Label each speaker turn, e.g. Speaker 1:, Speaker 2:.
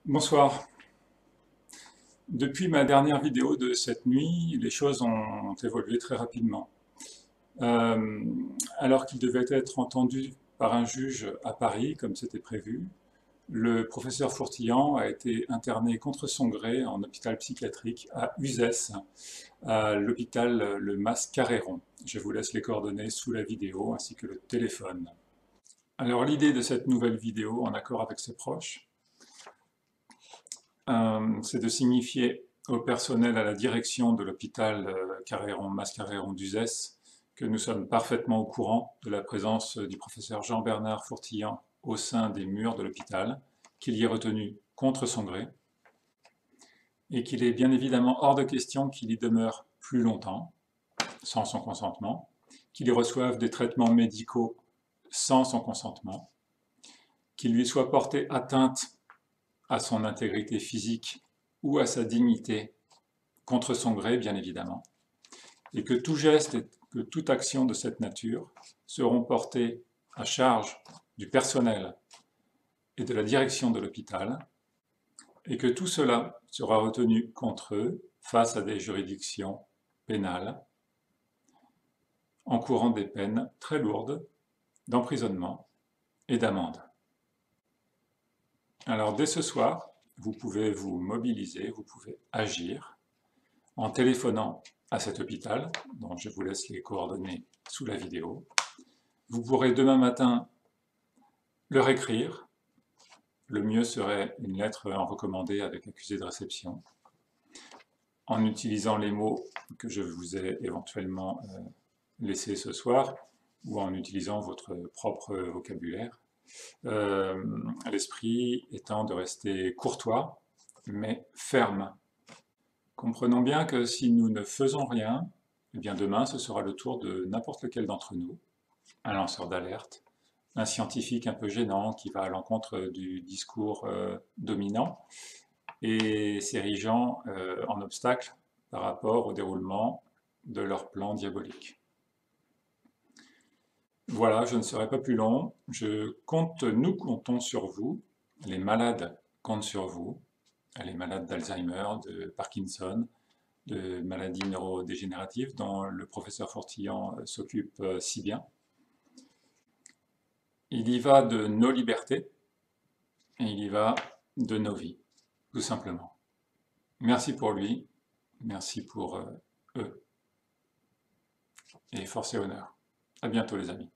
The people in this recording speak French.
Speaker 1: Bonsoir. Depuis ma dernière vidéo de cette nuit, les choses ont évolué très rapidement. Euh, alors qu'il devait être entendu par un juge à Paris, comme c'était prévu, le professeur Fourtillan a été interné contre son gré en hôpital psychiatrique à Uzès, à l'hôpital Le Mas-Carreyron. Je vous laisse les coordonnées sous la vidéo ainsi que le téléphone. Alors l'idée de cette nouvelle vidéo, en accord avec ses proches, c'est de signifier au personnel à la direction de l'hôpital Mas-Carreyron d'Uzès que nous sommes parfaitement au courant de la présence du professeur Jean-Bernard Fourtillan au sein des murs de l'hôpital, qu'il y est retenu contre son gré, et qu'il est bien évidemment hors de question qu'il y demeure plus longtemps, sans son consentement, qu'il y reçoive des traitements médicaux sans son consentement, qu'il lui soit porté atteinte à son intégrité physique ou à sa dignité, contre son gré bien évidemment, et que tout geste et que toute action de cette nature seront portés à charge du personnel et de la direction de l'hôpital, et que tout cela sera retenu contre eux face à des juridictions pénales, encourant des peines très lourdes d'emprisonnement et d'amende. Alors dès ce soir, vous pouvez vous mobiliser, vous pouvez agir en téléphonant à cet hôpital, dont je vous laisse les coordonnées sous la vidéo. Vous pourrez demain matin leur écrire. Le mieux serait une lettre en recommandé avec accusé de réception, en utilisant les mots que je vous ai éventuellement laissés ce soir, ou en utilisant votre propre vocabulaire. L'esprit étant de rester courtois, mais ferme. Comprenons bien que si nous ne faisons rien, eh bien demain ce sera le tour de n'importe lequel d'entre nous, un lanceur d'alerte, un scientifique un peu gênant qui va à l'encontre du discours dominant et s'érigeant en obstacle par rapport au déroulement de leur plan diabolique. Voilà, je ne serai pas plus long. Nous comptons sur vous, les malades comptent sur vous, les malades d'Alzheimer, de Parkinson, de maladies neurodégénératives dont le professeur Fourtillan s'occupe si bien. Il y va de nos libertés et il y va de nos vies, tout simplement. Merci pour lui, merci pour eux, et force et honneur. À bientôt les amis.